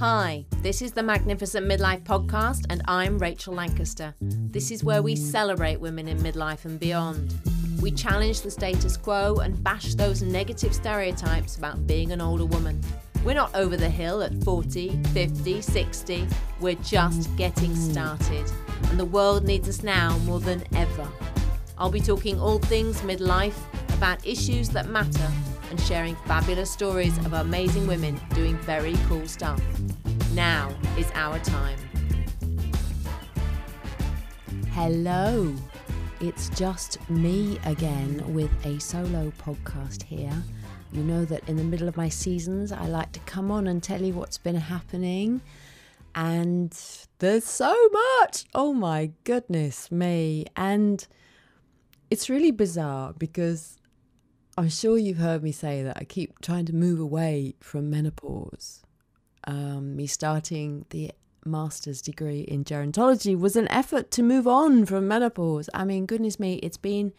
Hi, this is the Magnificent Midlife podcast and I'm Rachel Lancaster. This is where we celebrate women in midlife and beyond. We challenge the status quo and bash those negative stereotypes about being an older woman. We're not over the hill at 40, 50, 60. We're just getting started and the world needs us now more than ever. I'll be talking all things midlife, about issues that matter and sharing fabulous stories of amazing women doing very cool stuff. Now is our time. Hello, it's just me again with a solo podcast here. You know that in the middle of my seasons, I like to come on and tell you what's been happening. And there's so much. Oh my goodness me. And it's really bizarre because I'm sure you've heard me say that I keep trying to move away from menopause. Me starting the master's degree in gerontology was an effort to move on from menopause. I mean, goodness me, it's been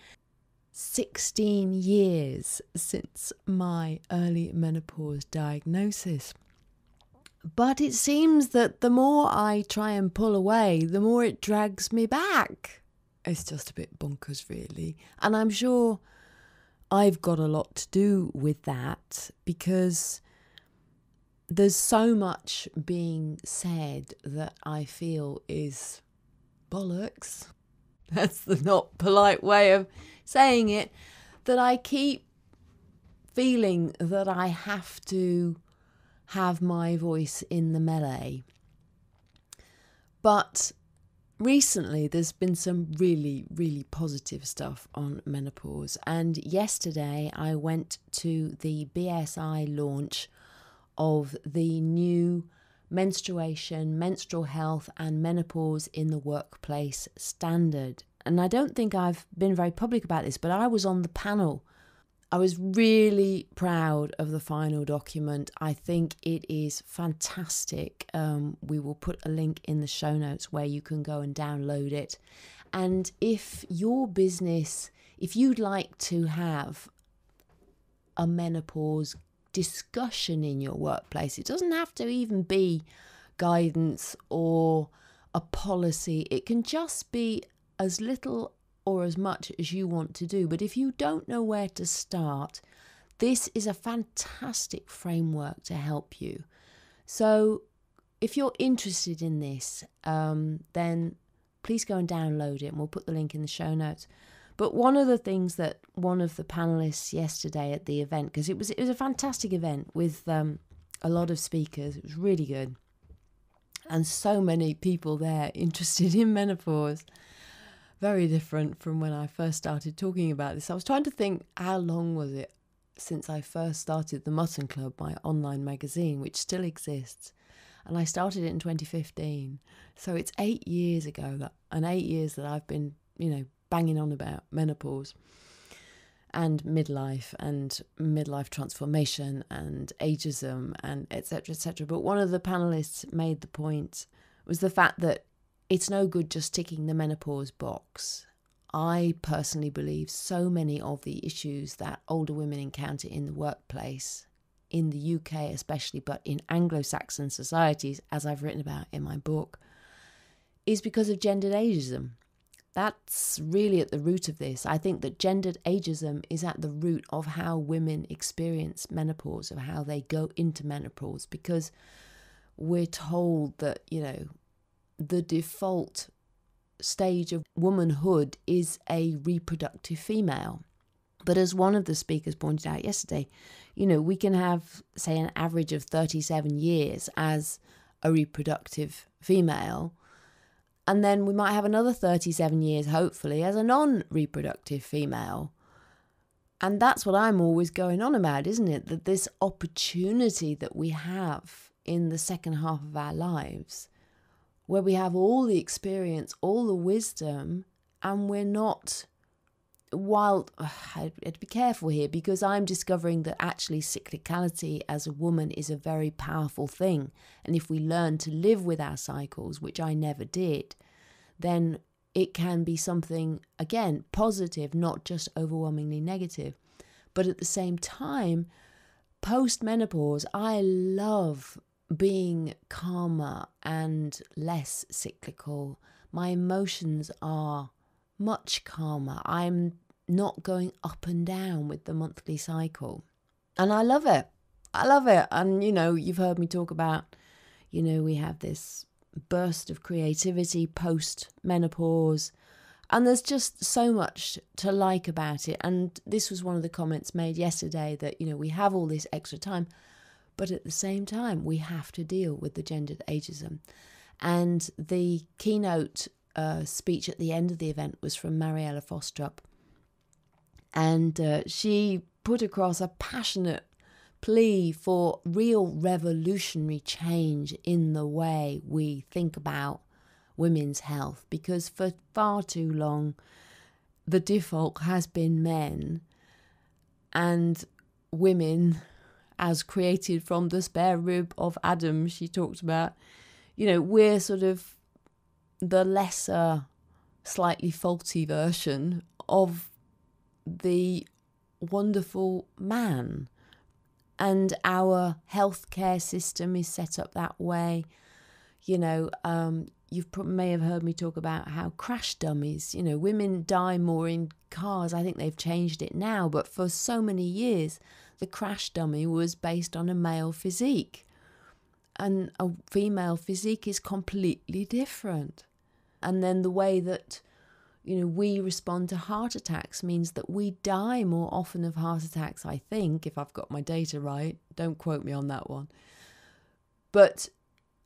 16 years since my early menopause diagnosis. But it seems that the more I try and pull away, the more it drags me back. It's just a bit bonkers, really. And I'm sure I've got a lot to do with that because there's so much being said that I feel is bollocks. That's the not polite way of saying it, that I keep feeling that I have to have my voice in the melee. But recently, there's been some really, really positive stuff on menopause. And yesterday, I went to the BSI launch of the new Menstruation, Menstrual Health and Menopause in the Workplace standard. And I don't think I've been very public about this, but I was on the panel. I was really proud of the final document. I think it is fantastic. We will put a link in the show notes where you can go and download it. And if your business, if you'd like to have a menopause discussion in your workplace, it doesn't have to even be guidance or a policy. It can just be as little or as much as you want to do. But if you don't know where to start, this is a fantastic framework to help you. So if you're interested in this, then please go and download it and we'll put the link in the show notes. But one of the things that one of the panelists yesterday at the event, because it was a fantastic event with a lot of speakers, it was really good. And so many people there interested in menopause. Very different from when I first started talking about this. I was trying to think, how long was it since I first started the Mutton Club, my online magazine, which still exists. And I started it in 2015. So it's 8 years ago, and 8 years that I've been, banging on about menopause and midlife transformation and ageism and etc., etc. But one of the panelists made the point was the fact that it's no good just ticking the menopause box. I personally believe so many of the issues that older women encounter in the workplace, in the UK especially, but in Anglo-Saxon societies, as I've written about in my book, is because of gendered ageism. That's really at the root of this. I think that gendered ageism is at the root of how women experience menopause, of how they go into menopause, because we're told that, the default stage of womanhood is a reproductive female. But as one of the speakers pointed out yesterday, we can have, say, an average of 37 years as a reproductive female, and then we might have another 37 years, hopefully, as a non-reproductive female. And that's what I'm always going on about, isn't it? That this opportunity that we have in the second half of our lives, where we have all the experience, all the wisdom, and we're not, I'd be careful here because I'm discovering that actually cyclicality as a woman is a very powerful thing. And if we learn to live with our cycles, which I never did, then it can be something, again, positive, not just overwhelmingly negative. But at the same time, post-menopause, I love being calmer and less cyclical. My emotions are much calmer. I'm not going up and down with the monthly cycle. And I love it. I love it. And, you've heard me talk about, we have this burst of creativity post-menopause. And there's just so much to like about it. And this was one of the comments made yesterday that, we have all this extra time, but at the same time, we have to deal with the gendered ageism. And the keynote speech at the end of the event was from Mariella Fostrup. And she put across a passionate plea for real revolutionary change in the way we think about women's health, because for far too long the default has been men, and women, as created from the spare rib of Adam, she talked about, we're sort of the lesser, slightly faulty version of the wonderful man. And our healthcare system is set up that way. You may have heard me talk about how crash dummies, women die more in cars. I think they've changed it now, but for so many years, the crash dummy was based on a male physique. And a female physique is completely different. And then the way that, we respond to heart attacks means that we die more often of heart attacks, I think, if I've got my data right. Don't quote me on that one. But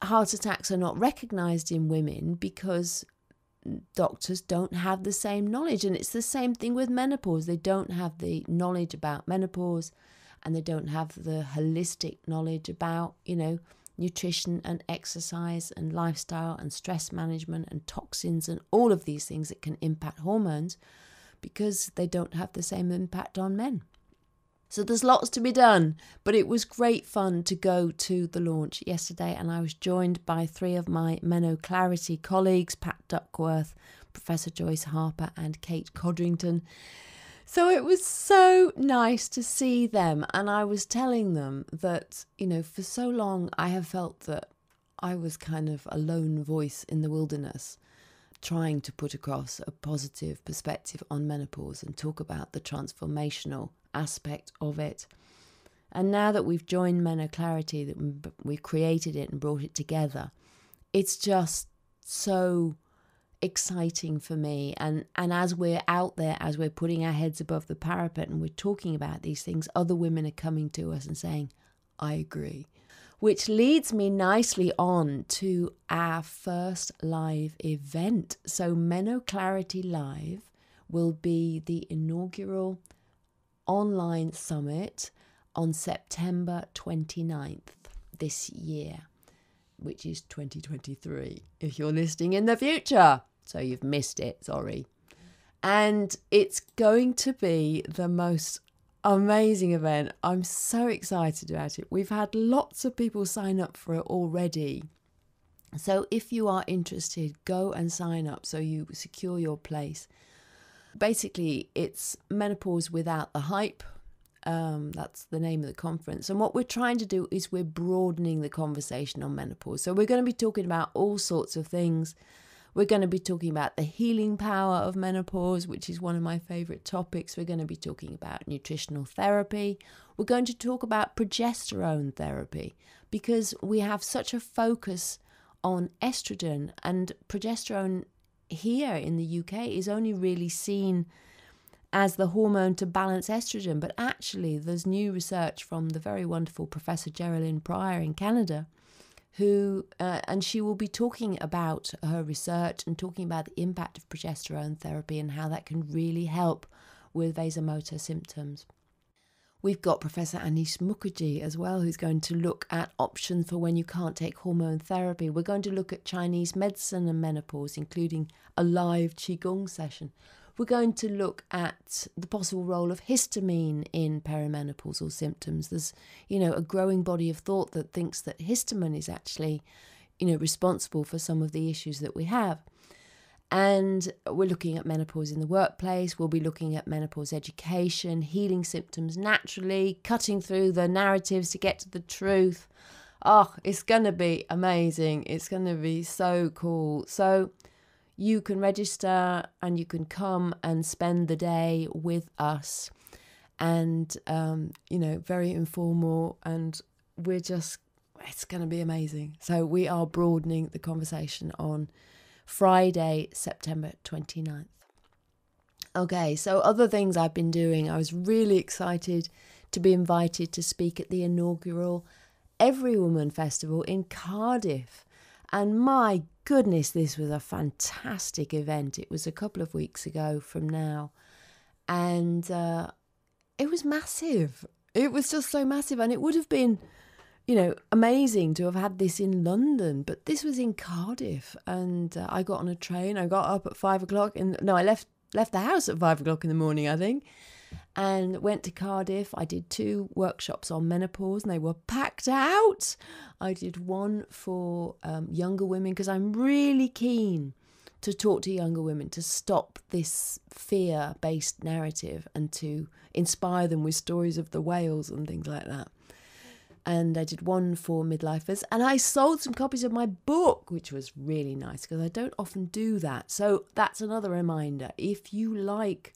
heart attacks are not recognised in women because doctors don't have the same knowledge. And it's the same thing with menopause. They don't have the knowledge about menopause, and they don't have the holistic knowledge about, nutrition and exercise and lifestyle and stress management and toxins and all of these things that can impact hormones, because they don't have the same impact on men. So there's lots to be done, but it was great fun to go to the launch yesterday, and I was joined by 3 of my MenoClarity colleagues, Pat Duckworth, Professor Joyce Harper and Kate Codrington. So it was so nice to see them, and I was telling them that, for so long I have felt that I was kind of a lone voice in the wilderness, trying to put across a positive perspective on menopause and talk about the transformational aspect of it. And now that we've joined MenoClarity, that we've created it and brought it together, it's just so exciting for me. And as we're out there, as we're putting our heads above the parapet and we're talking about these things, other women are coming to us and saying, I agree. Which leads me nicely on to our first live event. So MenoClarity Live will be the inaugural online summit on September 29th this year, which is 2023, if you're listening in the future. So you've missed it, sorry. And it's going to be the most amazing event. I'm so excited about it. We've had lots of people sign up for it already. So if you are interested, go and sign up so you secure your place. Basically, it's menopause without the hype. That's the name of the conference. And what we're trying to do is we're broadening the conversation on menopause. So we're going to be talking about all sorts of things. We're going to be talking about the healing power of menopause, which is one of my favorite topics. We're going to be talking about nutritional therapy. We're going to talk about progesterone therapy, because we have such a focus on estrogen, and progesterone here in the UK is only really seen as the hormone to balance estrogen. But actually, there's new research from the very wonderful Professor Geraldine Pryor in Canada, who, and she will be talking about her research and talking about the impact of progesterone therapy and how that can really help with vasomotor symptoms. We've got Professor Anish Mukherjee as well, who's going to look at options for when you can't take hormone therapy. We're going to look at Chinese medicine and menopause, including a live Qigong session. We're going to look at the possible role of histamine in perimenopausal symptoms. There's, a growing body of thought that thinks that histamine is actually, responsible for some of the issues that we have. And we're looking at menopause in the workplace. We'll be looking at menopause education, healing symptoms naturally, cutting through the narratives to get to the truth. Oh, it's going to be amazing. It's going to be so cool. So you can register and you can come and spend the day with us. And, very informal. And it's going to be amazing. So we are broadening the conversation on Friday, September 29th. Okay, so other things I've been doing. I was really excited to be invited to speak at the inaugural Every Woman Festival in Cardiff. And my goodness, this was a fantastic event. It was a couple of weeks ago from now. And it was massive. It was just so massive. And it would have been, amazing to have had this in London. But this was in Cardiff. And I got on a train. I got up at 5 o'clock. I left the house at 5 o'clock in the morning, I think. And went to Cardiff. I did 2 workshops on menopause and they were packed out. I did one for younger women because I'm really keen to talk to younger women to stop this fear-based narrative and to inspire them with stories of the whales and things like that. And I did one for midlifers and I sold some copies of my book, which was really nice because I don't often do that. So that's another reminder. If you like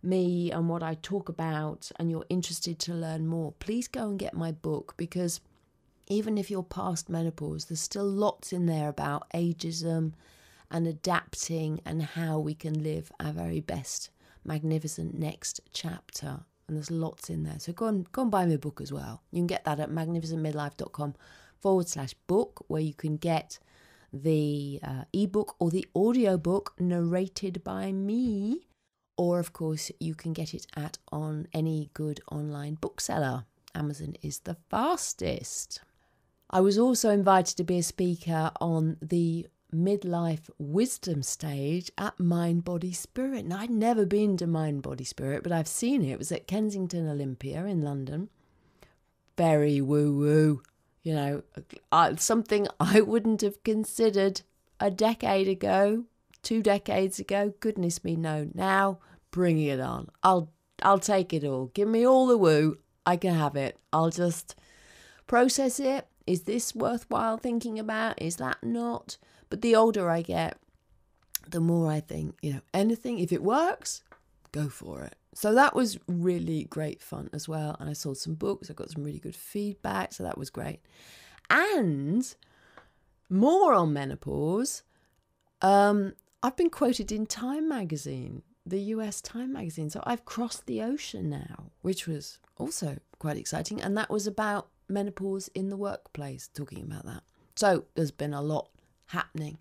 me and what I talk about and you're interested to learn more, please go and get my book, because even if you're past menopause, there's still lots in there about ageism and adapting and how we can live our very best, magnificent next chapter. And there's lots in there. So go and buy me a book as well. You can get that at magnificentmidlife.com/book, where you can get the ebook or the audiobook narrated by me. Or, of course, you can get it on any good online bookseller. Amazon is the fastest. I was also invited to be a speaker on the midlife wisdom stage at Mind, Body, Spirit. Now, I'd never been to Mind, Body, Spirit, but I've seen it. It was at Kensington Olympia in London. Very woo-woo. Something I wouldn't have considered a decade ago, 2 decades ago. Goodness me, no. Now, bring it on. I'll take it all. Give me all the woo. I can have it. I'll just process it. Is this worthwhile thinking about? Is that not? But the older I get, the more I think, anything, if it works, go for it. So that was really great fun as well. And I sold some books. I got some really good feedback. So that was great. And more on menopause. I've been quoted in Time magazine, the US Time magazine. So I've crossed the ocean now, which was also quite exciting. And that was about menopause in the workplace, talking about that. So there's been a lot happening.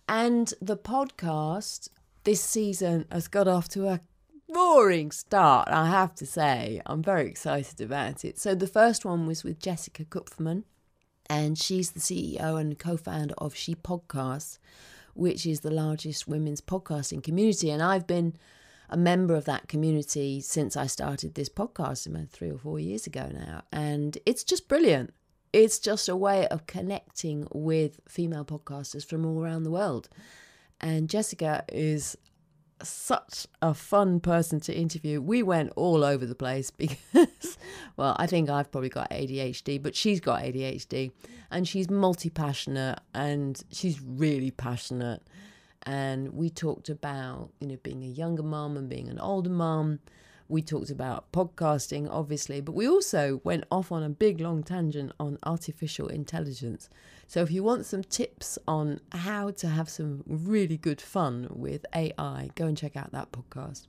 And the podcast this season has got off to a roaring start, I have to say. I'm very excited about it. So the first one was with Jessica Kupferman, and she's the CEO and co-founder of She Podcasts, which is the largest women's podcasting community. And I've been a member of that community since I started this podcast about 3 or 4 years ago now. And it's just brilliant. It's just a way of connecting with female podcasters from all around the world. And Jessica is such a fun person to interview. We went all over the place because, well, I think I've probably got ADHD, but she's got ADHD and she's multi-passionate and she's really passionate. And we talked about, being a younger mum and being an older mum. We talked about podcasting, obviously, but we also went off on a big, long tangent on artificial intelligence. So if you want some tips on how to have some really good fun with AI, go and check out that podcast.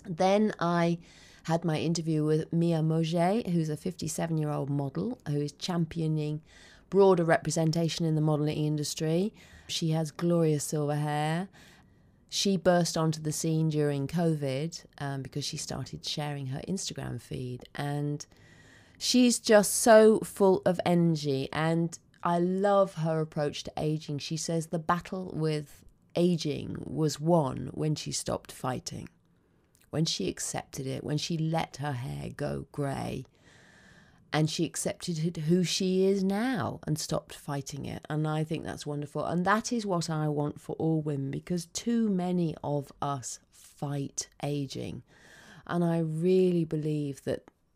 Then I had my interview with Mia Moget, who's a 57-year-old model who is championing broader representation in the modelling industry. She has glorious silver hair. She burst onto the scene during COVID because she started sharing her Instagram feed. And she's just so full of energy. And I love her approach to aging. She says the battle with aging was won when she stopped fighting, when she accepted it, when she let her hair go grey. And she accepted who she is now and stopped fighting it. And I think that's wonderful. And that is what I want for all women, because too many of us fight aging. And I really believe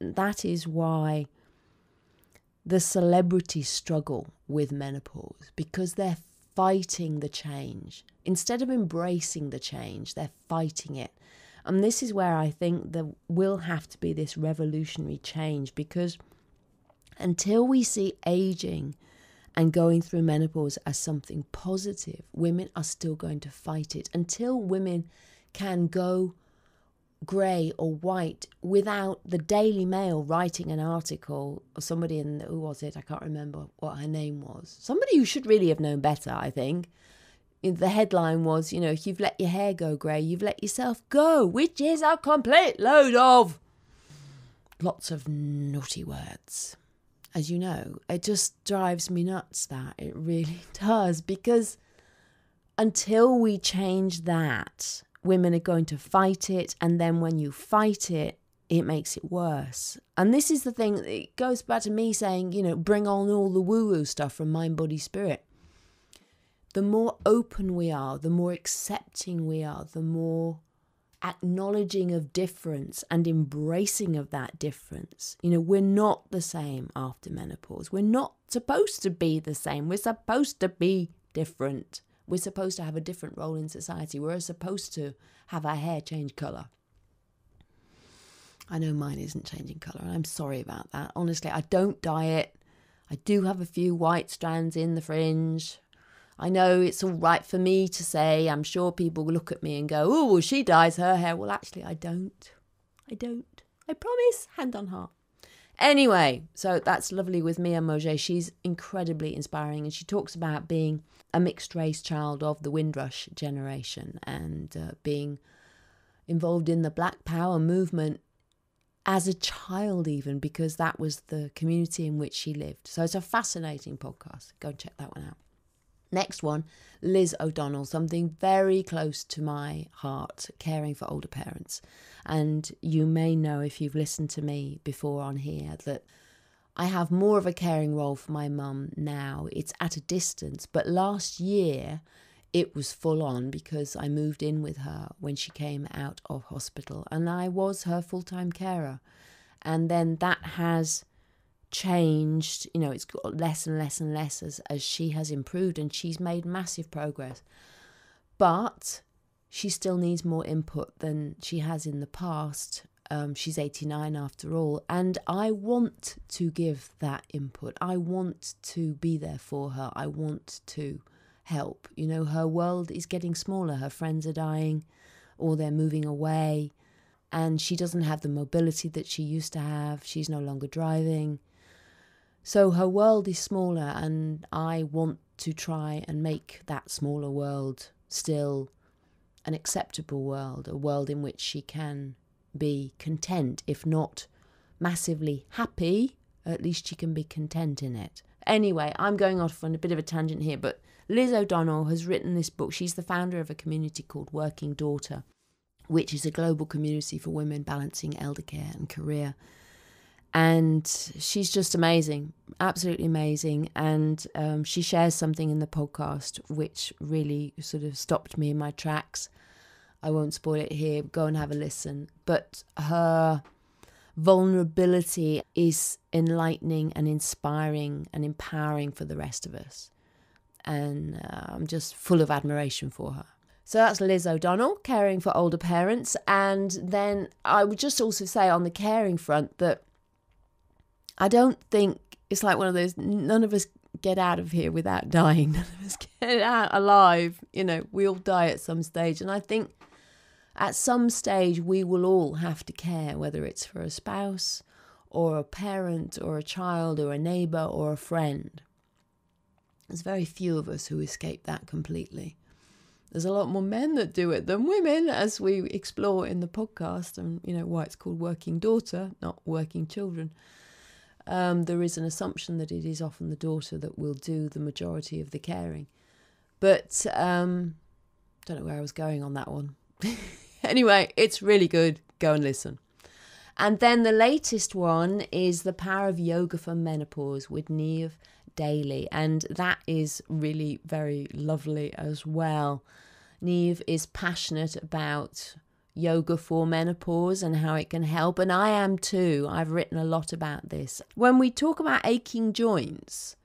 that is why the celebrities struggle with menopause because they're fighting the change. Instead of embracing the change, they're fighting it. And this is where I think there will have to be this revolutionary change, because until we see aging and going through menopause as something positive, women are still going to fight it. Until women can go grey or white without the Daily Mail writing an article, or somebody who was it? I can't remember what her name was. Somebody who should really have known better, I think. The headline was, if you've let your hair go grey, you've let yourself go, which is a complete load of lots of naughty words. As you know, it just drives me nuts, that. It really does, because until we change that, women are going to fight it, and then when you fight it, it makes it worse. And this is the thing, it goes back to me saying, bring on all the woo-woo stuff from mind, body, spirit. The more open we are, the more accepting we are, the more acknowledging of difference and embracing of that difference. We're not the same after menopause. We're not supposed to be the same. We're supposed to be different. We're supposed to have a different role in society. We're supposed to have our hair change colour. I know mine isn't changing colour, and I'm sorry about that. Honestly, I don't dye it. I do have a few white strands in the fringe. I know it's all right for me to say. I'm sure people will look at me and go, oh, well, she dyes her hair. Well, actually, I don't. I promise, hand on heart. Anyway, so that's lovely with Mia Mauger. She's incredibly inspiring, and she talks about being a mixed race child of the Windrush generation and being involved in the Black Power movement as a child even, because that was the community in which she lived. So it's a fascinating podcast. Go and check that one out. Next one, Liz O'Donnell, something very close to my heart, caring for older parents. And you may know, if you've listened to me before on here, that I have more of a caring role for my mum now. It's at a distance, but last year it was full on because I moved in with her when she came out of hospital, and I was her full-time carer. And then that has changed, it's got less and less and less as she has improved, and she's made massive progress, but she still needs more input than she has in the past. She's 89 after all, and I want to give that input. I want to be there for her. I want to help. Her world is getting smaller. Her friends are dying or they're moving away, and she doesn't have the mobility that she used to have. She's no longer driving. So her world is smaller, and I want to try and make that smaller world still an acceptable world, a world in which she can be content, if not massively happy, at least she can be content in it. Anyway, I'm going off on a bit of a tangent here, but Liz O'Donnell has written this book. She's the founder of a community called Working Daughter, which is a global community for women balancing elder care and career. And she's just amazing, absolutely amazing. And she shares something in the podcast which really sort of stopped me in my tracks. I won't spoil it here. Go and have a listen. But her vulnerability is enlightening and inspiring and empowering for the rest of us. And I'm just full of admiration for her. So that's Liz O'Donnell, caring for older parents. And then I would just also say on the caring front that I don't think it's like one of those, none of us get out of here without dying. None of us get out alive. We all die at some stage. And I think at some stage we will all have to care, whether it's for a spouse or a parent or a child or a neighbour or a friend. There's very few of us who escape that completely. There's a lot more men that do it than women, as we explore in the podcast, and why it's called Working Daughter, not Working Children. There is an assumption that it is often the daughter that will do the majority of the caring. But don't know where I was going on that one. Anyway, it's really good. Go and listen. And then the latest one is The Power of Yoga for Menopause with Neve Daly. And that is really very lovely as well. Neve is passionate about yoga for menopause and how it can help. And I am too. I've written a lot about this. When we talk about aching joints,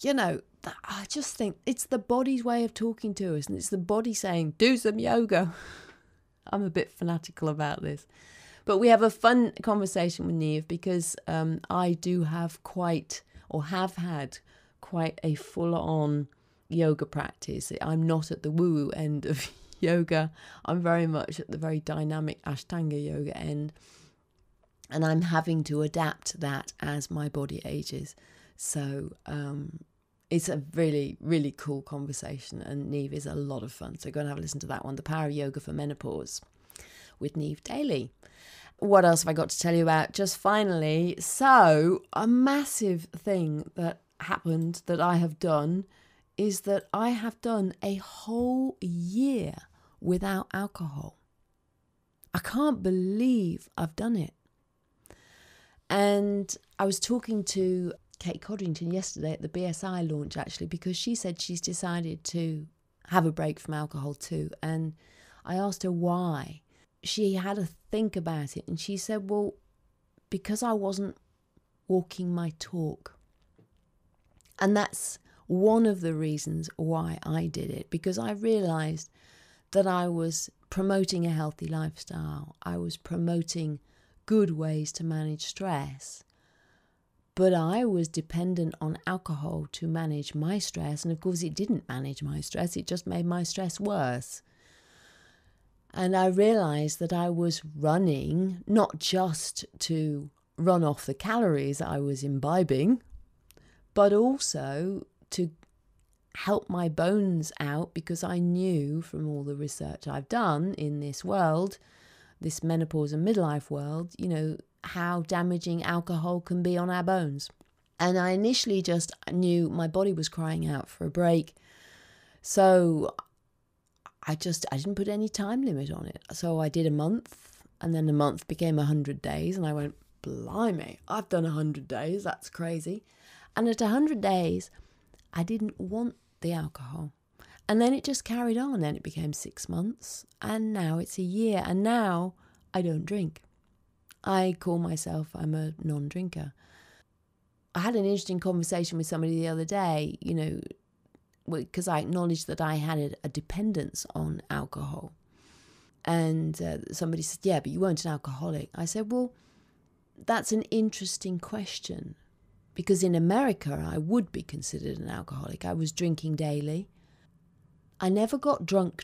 I just think it's the body's way of talking to us, and it's the body saying, do some yoga. I'm a bit fanatical about this. But we have a fun conversation with Neve because I do have have had quite a full-on yoga practice. I'm not at the woo-woo end of yoga. I'm very much at the very dynamic Ashtanga yoga end. And I'm having to adapt that as my body ages. So it's a really, really cool conversation. And Neve is a lot of fun. So go and have a listen to that one, The Power of Yoga for Menopause with Neve Daly. What else have I got to tell you about? Just finally, so a massive thing that happened that I have done is that I have done a whole year without alcohol. I can't believe I've done it. And I was talking to Kate Codrington yesterday at the BSI launch, actually, because she said she's decided to have a break from alcohol too. And I asked her why. She had a think about it, and she said, well, because I wasn't walking my talk. And that's one of the reasons why I did it, because I realised that I was promoting a healthy lifestyle. I was promoting good ways to manage stress. But I was dependent on alcohol to manage my stress. And of course, it didn't manage my stress. It just made my stress worse. And I realised that I was running not just to run off the calories I was imbibing, but also to help my bones out, because I knew from all the research I've done in this world, this menopause and midlife world, how damaging alcohol can be on our bones. And I initially just knew my body was crying out for a break. So I didn't put any time limit on it. So I did a month, and then the month became 100 days. And I went, blimey, I've done 100 days. That's crazy. And at 100 days, I didn't want the alcohol. And then it just carried on. Then it became 6 months. And now it's a year. And now I don't drink. I call myself, I'm a non-drinker. I had an interesting conversation with somebody the other day, because I acknowledged that I had a dependence on alcohol. And somebody said, yeah, but you weren't an alcoholic. I said, well, that's an interesting question, because in America, I would be considered an alcoholic. I was drinking daily. I never got drunk,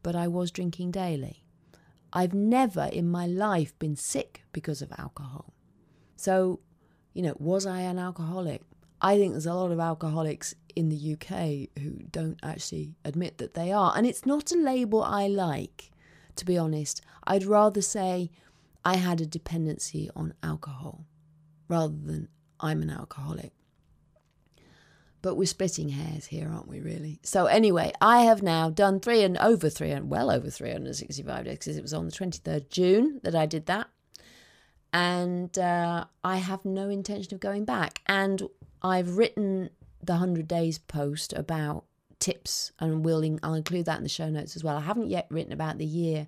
but I was drinking daily. I've never in my life been sick because of alcohol. So, was I an alcoholic? I think there's a lot of alcoholics in the UK who don't actually admit that they are. And it's not a label I like, to be honest. I'd rather say I had a dependency on alcohol rather than I'm an alcoholic. But we're splitting hairs here, aren't we, really? So anyway, I have now done well over 365 days, because it was on the 23rd June that I did that. And I have no intention of going back. And I've written the 100 days post about tips, and I'll include that in the show notes as well. I haven't yet written about the year.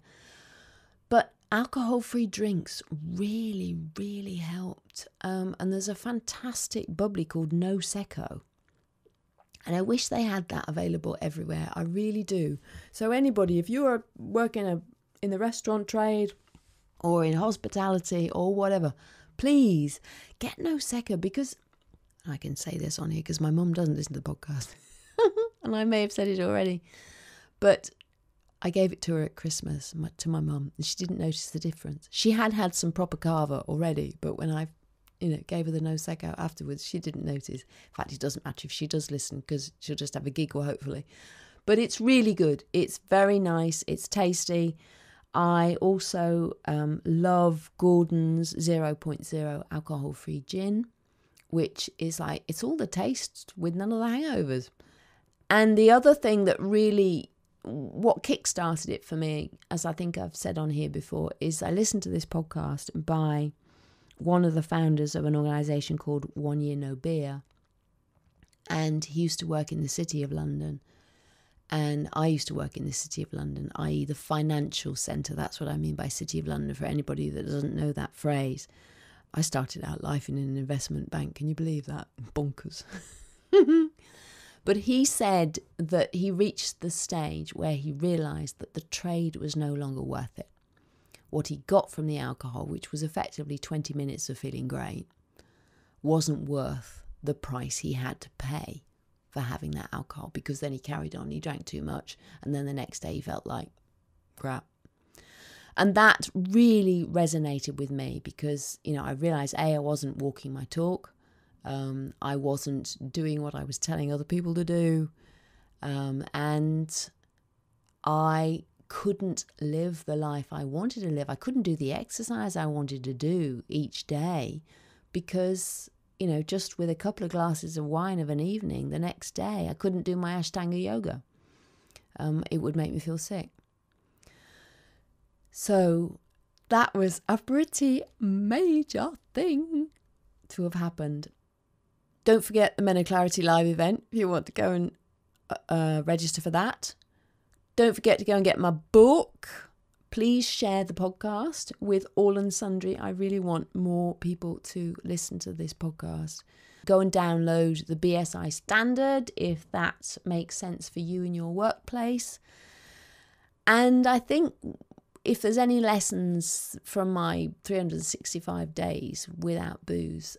But alcohol-free drinks really, really helped. And there's a fantastic bubbly called No Secco. And I wish they had that available everywhere. I really do. So anybody, if you are working in the restaurant trade or in hospitality or whatever, please get No Secco, because I can say this on here because my mum doesn't listen to the podcast. And I may have said it already. But I gave it to her at Christmas, to my mum, and she didn't notice the difference. She had some proper cava already, but when I gave her the No Secco afterwards, she didn't notice. In fact, it doesn't matter if she does listen, because she'll just have a giggle, hopefully. But it's really good. It's very nice. It's tasty. I also love Gordon's 0.0 alcohol-free gin, which is it's all the taste with none of the hangovers. And the other thing that really, what kickstarted it for me, as I think I've said on here before, is I listened to this podcast by one of the founders of an organisation called 1 Year No Beer. And he used to work in the City of London. And I used to work in the City of London, i.e. the financial centre. That's what I mean by City of London for anybody that doesn't know that phrase. I started out life in an investment bank. Can you believe that? Bonkers. But he said that he reached the stage where he realised that the trade was no longer worth it. What he got from the alcohol, which was effectively 20 minutes of feeling great, wasn't worth the price he had to pay for having that alcohol, because then he carried on, he drank too much, and then the next day he felt like crap. And that really resonated with me because, I realised, A, I wasn't walking my talk. I wasn't doing what I was telling other people to do. And I couldn't live the life I wanted to live. I couldn't do the exercise I wanted to do each day because, just with a couple of glasses of wine of an evening, the next day I couldn't do my Ashtanga yoga. It would make me feel sick. So that was a pretty major thing to have happened. Don't forget the MenoClarity live event if you want to go and register for that. Don't forget to go and get my book. Please share the podcast with all and sundry. I really want more people to listen to this podcast. Go and download the BSI standard if that makes sense for you in your workplace. And I think if there's any lessons from my 365 days without booze,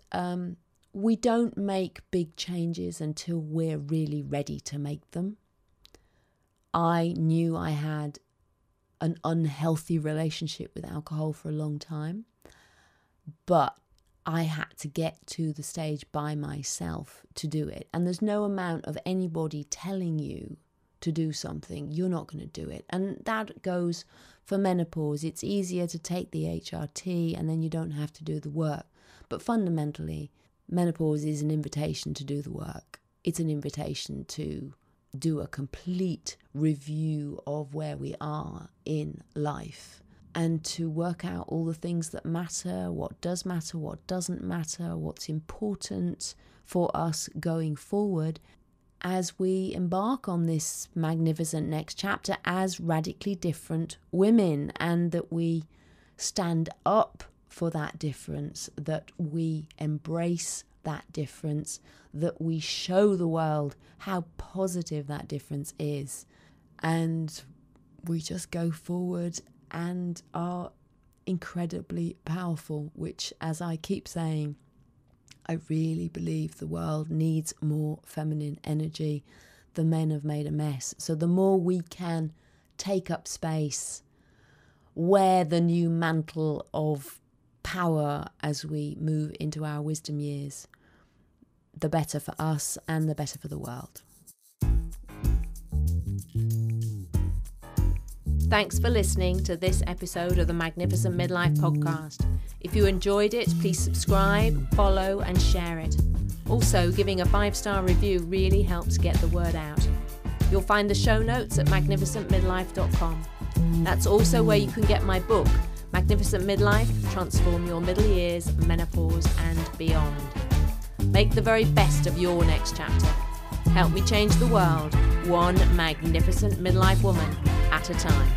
we don't make big changes until we're really ready to make them. I knew I had an unhealthy relationship with alcohol for a long time, but I had to get to the stage by myself to do it. And there's no amount of anybody telling you to do something, you're not going to do it. And that goes for menopause. It's easier to take the HRT and then you don't have to do the work. But fundamentally, menopause is an invitation to do the work. It's an invitation to do a complete review of where we are in life and to work out all the things that matter, what does matter, what doesn't matter, what's important for us going forward as we embark on this magnificent next chapter as radically different women, and that we stand up for that difference, that we embrace that difference, that we show the world how positive that difference is, and we just go forward and are incredibly powerful, which, as I keep saying, I really believe the world needs more feminine energy. The men have made a mess. So the more we can take up space, wear the new mantle of power as we move into our wisdom years, the better for us and the better for the world. Thanks for listening to this episode of the Magnificent Midlife Podcast. If you enjoyed it, please subscribe, follow and share it. Also, giving a 5-star review really helps get the word out. You'll find the show notes at magnificentmidlife.com. That's also where you can get my book, Magnificent Midlife, Transform Your Middle Years, Menopause and Beyond. Make the very best of your next chapter. Help me change the world, one magnificent midlife woman at a time.